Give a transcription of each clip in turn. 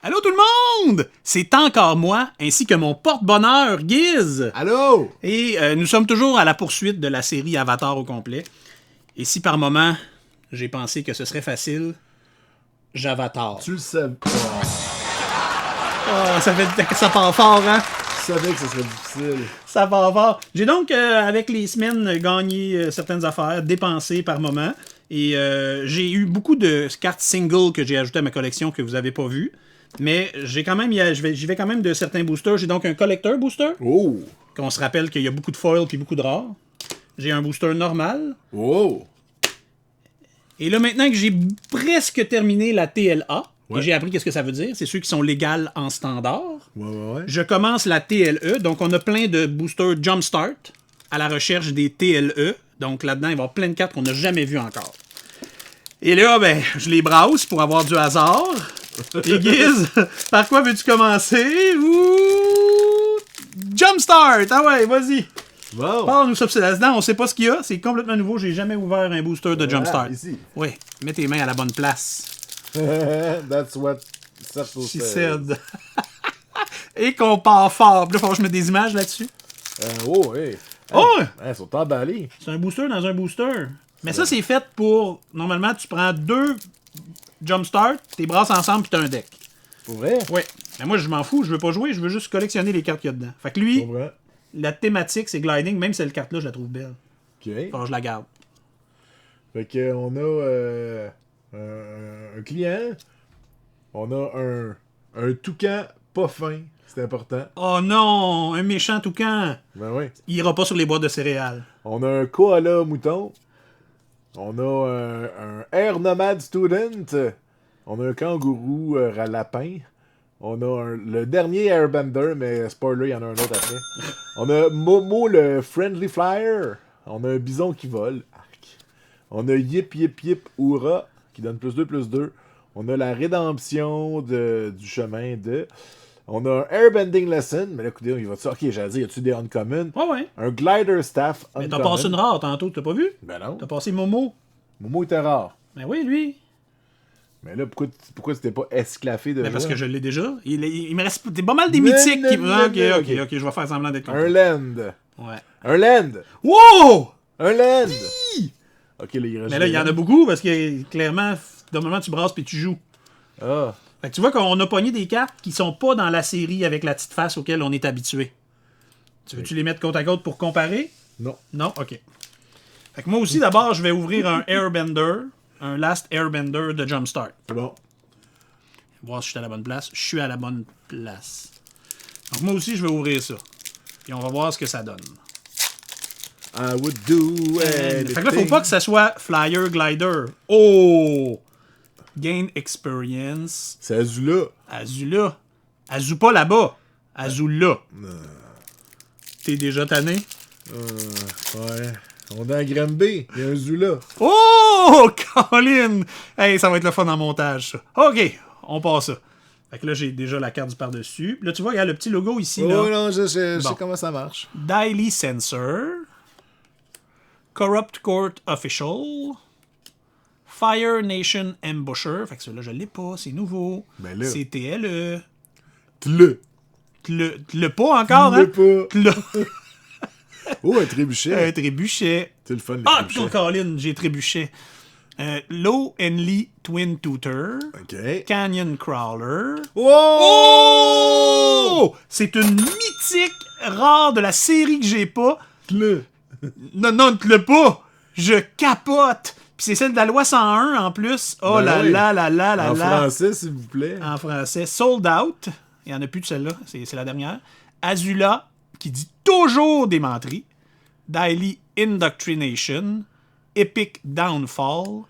Allô tout le monde! C'est encore moi, ainsi que mon porte-bonheur, Giz. Allô? Et nous sommes toujours à la poursuite de la série Avatar au complet. Et si par moment, j'ai pensé que ce serait facile, j'avatar. Tu le savais. Oh, ça part fort, hein? Tu savais que ce serait difficile. Ça part fort. J'ai donc, avec les semaines, gagné certaines affaires, dépensé par moment. Et j'ai eu beaucoup de cartes singles que j'ai ajoutées à ma collection que vous n'avez pas vues. Mais j'ai quand même, j'y vais quand même de certains boosters. J'ai donc un collector booster. Oh! Qu'on se rappelle qu'il y a beaucoup de foil puis beaucoup de rares. J'ai un booster normal. Oh! Et là, maintenant que j'ai presque terminé la TLA, Ouais. et j'ai appris qu'est-ce que ça veut dire, c'est ceux qui sont légales en standard. Ouais. Je commence la TLE, donc on a plein de boosters Jumpstart à la recherche des TLE. Donc là-dedans, il va y avoir plein de cartes qu'on n'a jamais vues encore. Et là, ben, je les browse pour avoir du hasard. Et Giz, par quoi veux-tu commencer? Ouh! Jumpstart! Ah ouais, vas-y! Bon! Parle-nous ça, c'est là-dedans, on sait pas ce qu'il y a, c'est complètement nouveau, j'ai jamais ouvert un booster de Jumpstart. Ici. Oui, mets tes mains à la bonne place. That's what Serpo She said. said. Et qu'on part fort. Puis là, il faut que je mette des images là-dessus. Oh, hey! Oh! Ils sont emballés. C'est un booster dans un booster. Mais ça, c'est fait pour... Normalement, tu prends 2 Jumpstart, t'es brasses ensemble, puis t'as un deck. Pour vrai? Oui. Mais moi, je m'en fous, je veux pas jouer, je veux juste collectionner les cartes qu'il y a dedans. Fait que lui, Pour vrai? la thématique, c'est gliding. Même cette carte-là, je la trouve belle. Ok. Faut que je la garde. Fait que on a un client. On a un toucan pas fin. C'est important. Oh non! Un méchant toucan! Ben oui. Il ira pas sur les boîtes de céréales. On a un koala mouton. On a un air nomade student. On a un kangourou lapin. On a le dernier airbender, mais spoiler, il y en a un autre après. On a Momo le friendly flyer. On a un bison qui vole. Arc. On a Yip Yip Yip Oura qui donne +2/+2. On a la rédemption du chemin de... On a un airbending lesson. Mais là, écoutez, il va ça. Ok, j'allais dire, y a-tu des uncommon? Ouais. Un glider staff Mais uncommon. t'as passé une rare tantôt, t'as pas vu? Ben non. T'as passé Momo. Momo était rare. Ben oui, lui. Mais là, pourquoi tu t'es pas esclaffé de Ben parce ça? que je l'ai déjà. Il me reste pas mal des Non, mythiques non, qui... non, Ok, non, je vais faire semblant d'être Un content. land. Ouais. Un land. Wow! Un land. Ok, là, il reste Mais là, il y en a beaucoup parce que clairement, normalement, tu brasses puis tu joues. Ah. Fait que tu vois qu'on a pogné des cartes qui sont pas dans la série avec la petite face auquel on est habitué. Tu veux-tu les mettre côte à côte pour comparer? Non. Non? Ok. Fait que moi aussi, d'abord, je vais ouvrir un Airbender, un Last Airbender de Jumpstart. C'est bon. Voir si je suis à la bonne place. Je suis à la bonne place. Donc moi aussi, je vais ouvrir ça. Puis on va voir ce que ça donne. I would do anything. Fait que là, faut pas que ça soit Flyer Glider. Oh! Gain Experience. C'est Azula. Azula. Azu pas là-bas. Azula. T'es déjà tanné? Ouais. On est à Granby. Il y a un Zula. Oh! Colin! Hey, ça va être le fun en montage, ça. OK, on passe ça. Fait que là, j'ai déjà la carte du par-dessus. Puis là, tu vois, il y a le petit logo ici. Oh là. non, je sais Bon. comment ça marche. Daily Sensor. Corrupt Court Official. Fire Nation Ambusher. Fait que celui-là, je l'ai pas, c'est nouveau. Ben là. C'est TLE. Tle. Tu l'as pas encore, hein? pas. Tu l'as. Oh, un trébuchet. Un trébuchet. C'est le fun, les Ah, trébuchets. Colin, j'ai trébuchet. Low Enly Twin Tutor. Ok. Canyon Crawler. Oh! Oh! C'est une mythique rare de la série que j'ai pas. Tle. Non, tu l'as pas. Je capote. Puis c'est celle de la loi 101 en plus. Oh Ben là oui. là là là là En là. français, s'il vous plaît. En français. Sold Out. Il n'y en a plus de celle-là. C'est la dernière. Azula, qui dit toujours des menteries. Daily Indoctrination. Epic Downfall.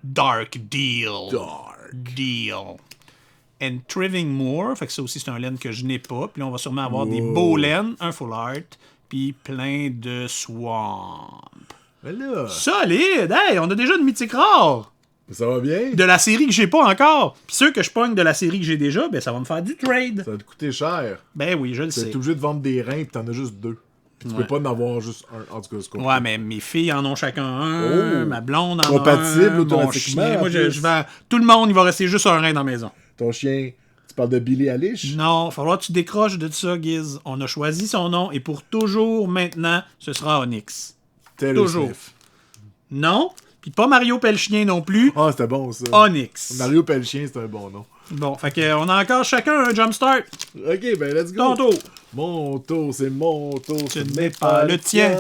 Dark Deal. Dark. Deal. And Triving Moor. Fait que ça aussi, c'est un laine que je n'ai pas. Puis là, on va sûrement avoir des Wow. beaux laines, un full art, puis plein de swamp. Mais là, Solide! Hey, on a déjà une mythique rare! ça va bien? De la série que j'ai pas encore. Puis ceux que je pogne de la série que j'ai déjà, ben ça va me faire du trade. Ça va te coûter cher. Ben oui, je le Tu sais. es obligé de vendre des reins pis t'en as juste 2. Puis tu Ouais. peux pas en avoir juste un. En tout cas, c'est compliqué. Ouais, mais mes filles en ont chacun un, Oh. ma blonde en a Compatible un, mon automatiquement, chien. en Moi, plus. je vends... Tout le monde, il va rester juste un rein dans la maison. Ton chien Tu parles de Billie Eilish? Non, il va falloir que tu décroches de ça, Giz. On a choisi son nom et pour toujours, maintenant, ce sera Onyx. Taylor Toujours. Swift. Non, puis pas Mario Pelchien non plus. Ah, c'était bon, ça. Onyx. Mario Pelchien, c'est un bon nom. Bon, fait que on a encore chacun un jumpstart. Ok, ben let's go. Ton tour. Mon tour, c'est mon tour. Ce n'est pas le tien.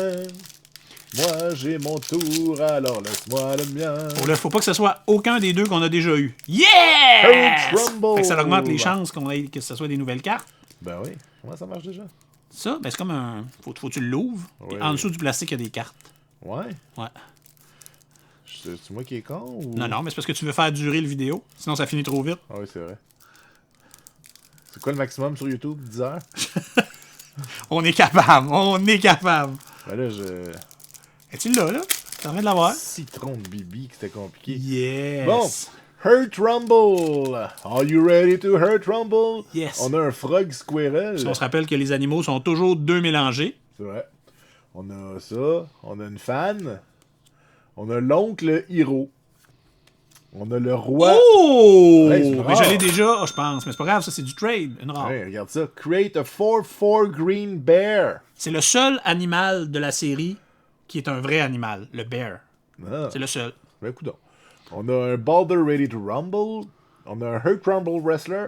Moi, j'ai mon tour, alors laisse-moi le mien. Là, faut pas que ce soit aucun des deux qu'on a déjà eu. Yeah! Trumbull. Fait que ça augmente les chances que ce soit des nouvelles cartes. Ben oui. Comment ça marche déjà? Ça, ben c'est comme un... Faut que tu l'ouvres. Oui. En dessous du plastique, il y a des cartes. Ouais. Ouais. C'est moi qui est con ou... Non, mais c'est parce que tu veux faire durer le vidéo. Sinon, ça finit trop vite. Ah oui, c'est vrai. C'est quoi le maximum sur YouTube? 10 heures? On est capable. On est capable. Ben là, je... Es-tu là? T'as envie de l'avoir? Citron de Bibi, que c'était compliqué. Yes. Bon. Hurt Rumble. Are you ready to Hurt Rumble? Yes. On a un Frog Squirrel. On se rappelle que les animaux sont toujours deux mélangés. C'est vrai. On a ça. On a une fan. On a l'oncle Hiro. On a le roi. Oh! Ouais, c'est Mais rare. je l'ai déjà, je pense. Mais c'est pas grave, ça c'est du trade. Une rare. Ouais, regarde ça. Create a 4/4 green bear. C'est le seul animal de la série qui est un vrai animal, le bear. Ah, C'est le seul. ben coudonc. On a un Balder Ready to Rumble. On a un Hurt Rumble Wrestler.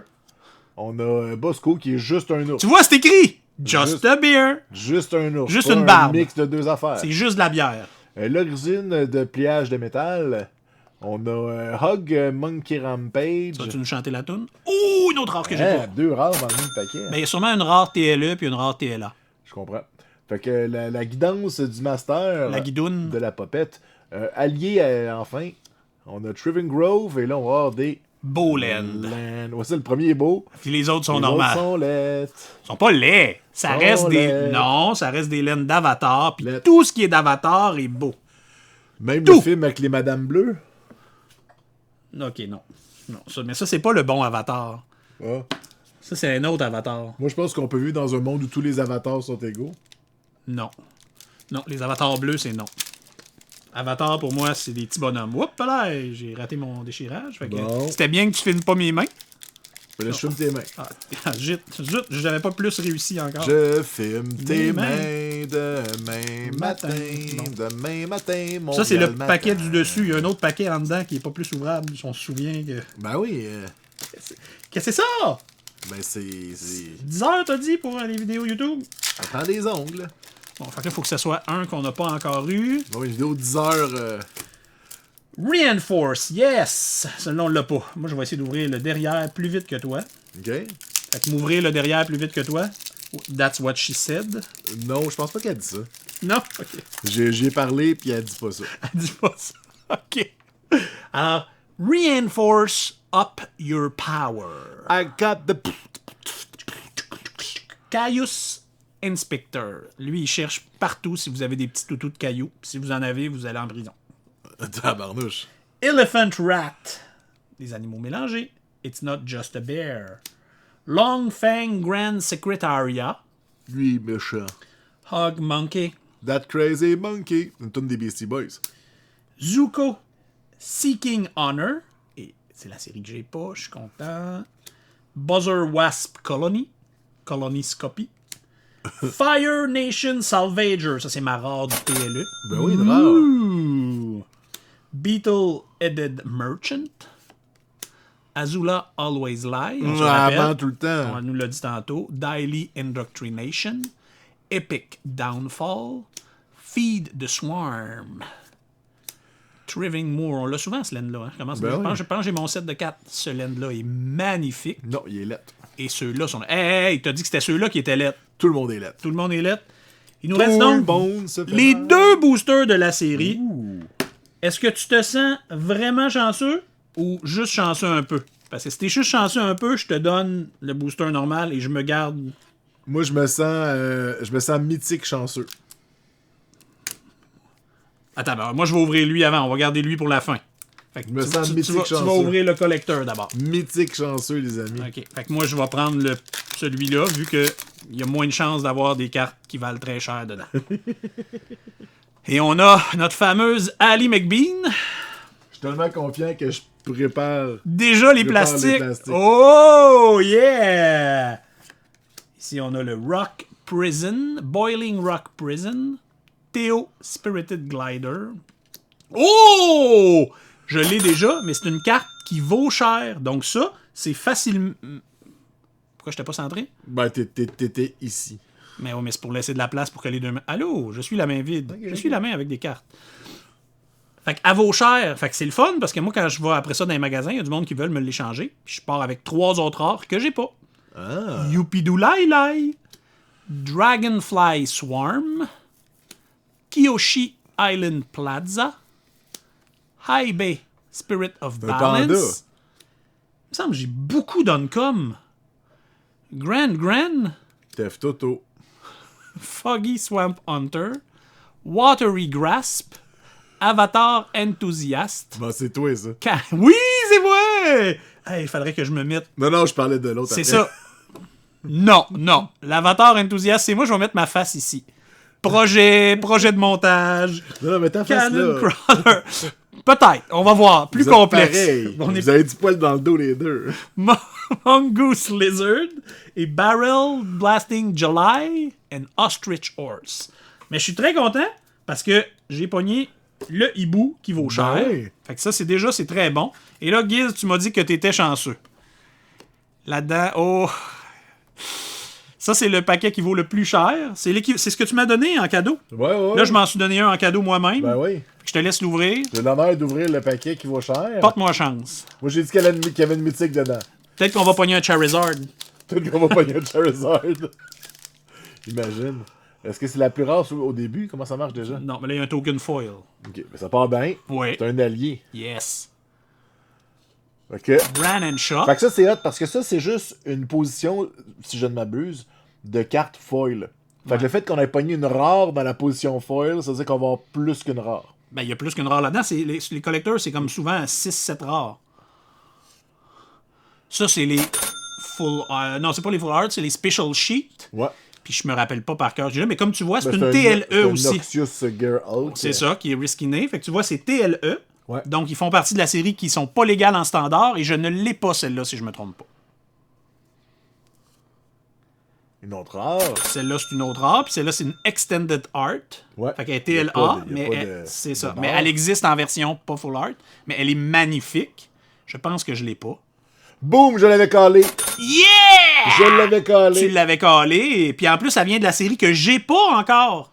On a un Bosco qui est juste un ours. Tu vois, c'est écrit! Just Juste- a beer. Juste un ours. Juste pas une un barbe. mix de deux affaires. C'est juste de la bière. L'origine de pliage de métal. On a un Hug Monkey Rampage. Tu vas-tu nous chanter la toune? Oh, une autre rare que j'ai Hein, pas. deux rares dans le même paquet. Ben, il y a sûrement une rare TLE puis une rare TLA. Je comprends. Fait que la guidance du master La guidoune. de la popette, allié enfin, on a Triven Grove et là on va avoir des Bowland. Land. Ouais, c'est le premier est beau. Puis les autres sont Les normales. autres sont laides. Ils sont pas laids. Ça Sont reste des. laids. Non, ça reste des laines d'Avatar. Puis Laides. tout ce qui est d'Avatar est beau. Même Tout. le film avec les Madame Bleues. Ok, non. Non, ça, mais ça, c'est pas le bon Avatar. Ah. Ça, c'est un autre Avatar. Moi je pense qu'on peut vivre dans un monde où tous les avatars sont égaux. Non. Non, les avatars bleus, c'est non. Avatar, pour moi, c'est des petits bonhommes. Oups, là, j'ai raté mon déchirage. Fait que Bon. c'était bien que tu filmes pas mes mains. Ben là, je filme tes mains. Ah, zut, j'avais pas plus réussi encore. Je filme tes mains. mains demain matin. Demain matin, mon Ça, c'est le matin. paquet du dessus. Il y a un autre paquet en dedans qui est pas plus ouvrable. On se souvient que... Ben oui. Qu'est-ce que c'est ça? Ben c'est... 10 heures, t'as dit, pour les vidéos YouTube? Ça prend des ongles. Bon, fait que là, faut que ce soit un qu'on n'a pas encore eu. Bon, une vidéo de 10 heures... Reinforce, yes! Celui-là, on l'a pas. Moi, je vais essayer d'ouvrir le derrière plus vite que toi. OK? Fait que m'ouvrir le derrière plus vite que toi. That's what she said. Non, je pense pas qu'elle dit ça. Non? Ok. J'y ai parlé, puis elle dit pas ça. Elle dit pas ça. Ok. Alors, reinforce up your power. I got the... Caius Inspector. Lui, il cherche partout si vous avez des petits toutous de cailloux. Puis si vous en avez, vous allez en prison. Tabarnouche. Elephant Rat. Des animaux mélangés. It's not just a bear. Long Fang Grand Secretaria. Lui, méchant. Hog Monkey. That Crazy Monkey. Une tonne des Beastie Boys. Zuko. Seeking Honor. Et c'est la série que j'ai pas, je suis content. Buzzer Wasp Colony. Coloniscopy. Fire Nation Salvager. Ça, c'est ma rare du TLE. Ben oui, une rare. Ouh. Beetle-Headed Merchant. Azula Always Lie. On se rappelle. Avant tout le temps. On nous l'a dit tantôt. Daily Indoctrination. Epic Downfall. Feed the Swarm. Triving Moore. On l'a souvent, ce land-là. Hein? Je pense que j'ai mon set de 4. Ce land-là est magnifique. Non, il est lettre. Et ceux-là sont... Hey, t'as dit que c'était ceux-là qui étaient lettres. Tout le monde est lettre. Tout le monde est lettre. Il nous Tout reste le donc monde se fait les mal. deux boosters de la série. Ouh. Est-ce que tu te sens vraiment chanceux ou juste chanceux un peu? Parce que si t'es juste chanceux un peu, je te donne le booster normal et je me garde... Moi, je me sens mythique chanceux. Attends, ben, moi je vais ouvrir lui avant. On va garder lui pour la fin. Fait que Je me sens mythique tu vas chanceux. ouvrir le collecteur d'abord. Mythique chanceux, les amis. OK. Fait que moi, je vais prendre celui-là, vu que il y a moins de chances d'avoir des cartes qui valent très cher dedans. Et on a notre fameuse Ali McBean. Je suis tellement confiant que je Prépare. Déjà les Prépare les plastiques. plastiques. Oh, yeah! Ici, on a le Rock Prison, Boiling Rock Prison, Theo Spirited Glider. Oh! Je l'ai déjà, mais c'est une carte qui vaut cher. Donc ça, c'est facile. Pourquoi je t'ai pas centré? Ben, t'étais ici. Mais oui, mais c'est pour laisser de la place pour que les deux mains... Allô, je suis la main vide. Okay, je suis la main avec des cartes. Fait qu'elle vaut cher. Fait que c'est le fun, parce que moi, quand je vais après ça dans les magasins, il y a du monde qui veulent me l'échanger. Puis je pars avec 3 autres rares que j'ai pas. Ah. Yupidoulailai, Dragonfly Swarm, Kiyoshi Island Plaza, High Bay Spirit of Un panda. Balance. Il me semble que j'ai beaucoup d'Uncom. Grand, Tef Toto. Foggy Swamp Hunter, Watery Grasp, Avatar Enthusiast. Ben, c'est toi, ça. Oui, c'est moi! Il faudrait que je me mette. Non, je parlais de l'autre. C'est après. ça. Non. L'Avatar Enthusiast, c'est moi, je vais mettre ma face ici. Projet de montage. Non, mais ta face, Cannon là. Crawler. Peut-être, on va voir. Plus Vous êtes complexe. pareil. On est Vous avez du poil dans le dos, les deux. Mongoose Lizard et Barrel Blasting July and Ostrich Horse. Mais je suis très content parce que j'ai pogné le hibou qui vaut cher. Ouais. Fait que ça, c'est très bon. Et là, Giz, tu m'as dit que t'étais chanceux. Là-dedans, oh... Ça, c'est le paquet qui vaut le plus cher. C'est ce que tu m'as donné en cadeau. Ouais. Là, je m'en suis donné un en cadeau moi-même. Ben oui. Je te laisse l'ouvrir. J'ai l'honneur d'ouvrir le paquet qui vaut cher. Porte-moi chance. Moi, j'ai dit qu'il y avait une mythique dedans. Peut-être qu'on va pogner un Charizard. Peut-être qu'on va pogner un Charizard. Imagine. Est-ce que c'est la plus rare au début? Comment ça marche déjà? Non, mais là, il y a un token foil. Ok, mais ça part bien. Oui. C'est un allié. Yes. Ok. Bran and Shaw. Fait que ça, c'est hot parce que ça, c'est juste une position, si je ne m'abuse, de carte foil. Fait que le fait qu'on ait pogné une rare dans la position foil, ça veut dire qu'on va avoir plus qu'une rare. Ben, il y a plus qu'une rare là-dedans. Les collecteurs, c'est comme souvent 6-7 rares. Ça, c'est les full... non, c'est pas les full art, c'est les special sheets. Ouais. Puis je me rappelle pas par cœur. Mais comme tu vois, c'est Ben, une c'est TLE un aussi. Noxious Geralt. C'est ça, qui est Riskiné. Fait que tu vois, c'est TLE. Ouais. Donc, ils font partie de la série qui sont pas légales en standard. Et je ne l'ai pas, celle-là, si je me trompe pas. Une autre rare. Celle-là, c'est une autre art. Puis celle-là, c'est une Extended Art. Ouais. Fait qu'elle est Y a TLA, pas de- y a mais pas elle- de- c'est ça. de Mais barre. elle existe en version pas full art. Mais elle est magnifique. Je pense que je l'ai pas. Boum, je l'avais calé. Yeah! Je l'avais calé. Tu l'avais calé. Et puis en plus, ça vient de la série que j'ai pas encore.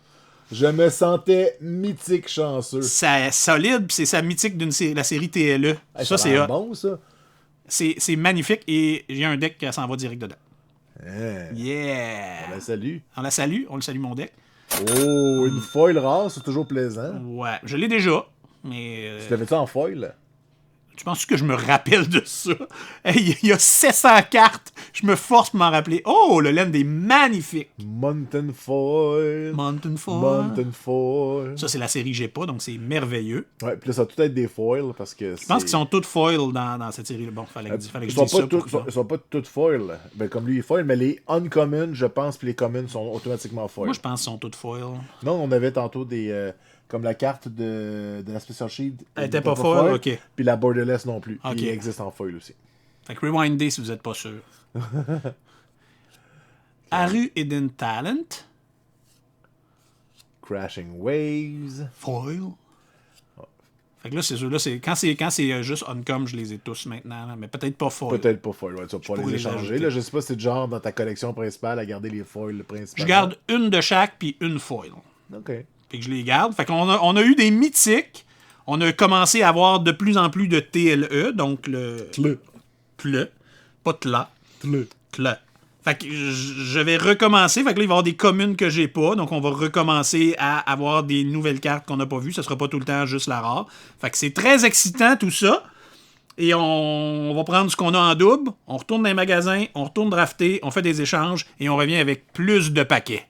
Je me sentais mythique chanceux. C'est solide, puis c'est sa mythique la série TLE. Hey, ça, a c'est l'air hot. bon, ça. C'est magnifique et j'ai un deck qui s'en va direct dedans. Hein. Yeah! Ben, salut. On le salue mon deck. Oh, une foil rare, c'est toujours plaisant. Ouais, je l'ai déjà, mais... Tu l'avais-tu en foil? Tu penses que je me rappelle de ça? Hey, il y a 700 cartes. Je me force pour m'en rappeler. Oh, le land est magnifique. Mountain Foil. Mountain Foil. Mountain Foil. Ça, c'est la série que j'ai pas, donc c'est merveilleux. Ouais, puis là, ça va tout être des foils parce que Je pense qu'ils sont toutes foil dans cette série. Bon, fallait que je Ils dise sont ça. pas, ils sont pas toutes foil. Ben, comme lui, il est foil, mais les uncommon, je pense, puis les common sont automatiquement foil. Moi, je pense qu'ils sont toutes foil. Non, on avait tantôt des. Comme la carte de la Special Sheet. Elle était pas foil, ok. Puis la Borderless non plus. Ok. Puis il existe en foil aussi. Fait que rewindez si vous êtes pas sûr. Aru Hidden Talent. Crashing Waves. Foil. Fait que là, c'est sûr, là, quand c'est juste Uncom, je les ai tous maintenant. Là, mais peut-être pas foil. Peut-être pas foil, ouais, tu vas pas pourrais les les échanger. ajouter. Là, je sais pas si c'est du genre dans ta collection principale à garder les foils principales. Je garde une de chaque puis une foil. Ok. Fait que je les garde. Fait qu'on on a eu des mythiques. On a commencé à avoir de plus en plus de TLE, donc le... Tle. Pas tla. Tle. Fait que je vais recommencer. Fait que là, il va y avoir des communes que j'ai pas. Donc, on va recommencer à avoir des nouvelles cartes qu'on n'a pas vues. Ça sera pas tout le temps juste la rare. Fait que c'est très excitant, tout ça. Et on va prendre ce qu'on a en double. On retourne dans les magasins. On retourne drafter. On fait des échanges. Et on revient avec plus de paquets.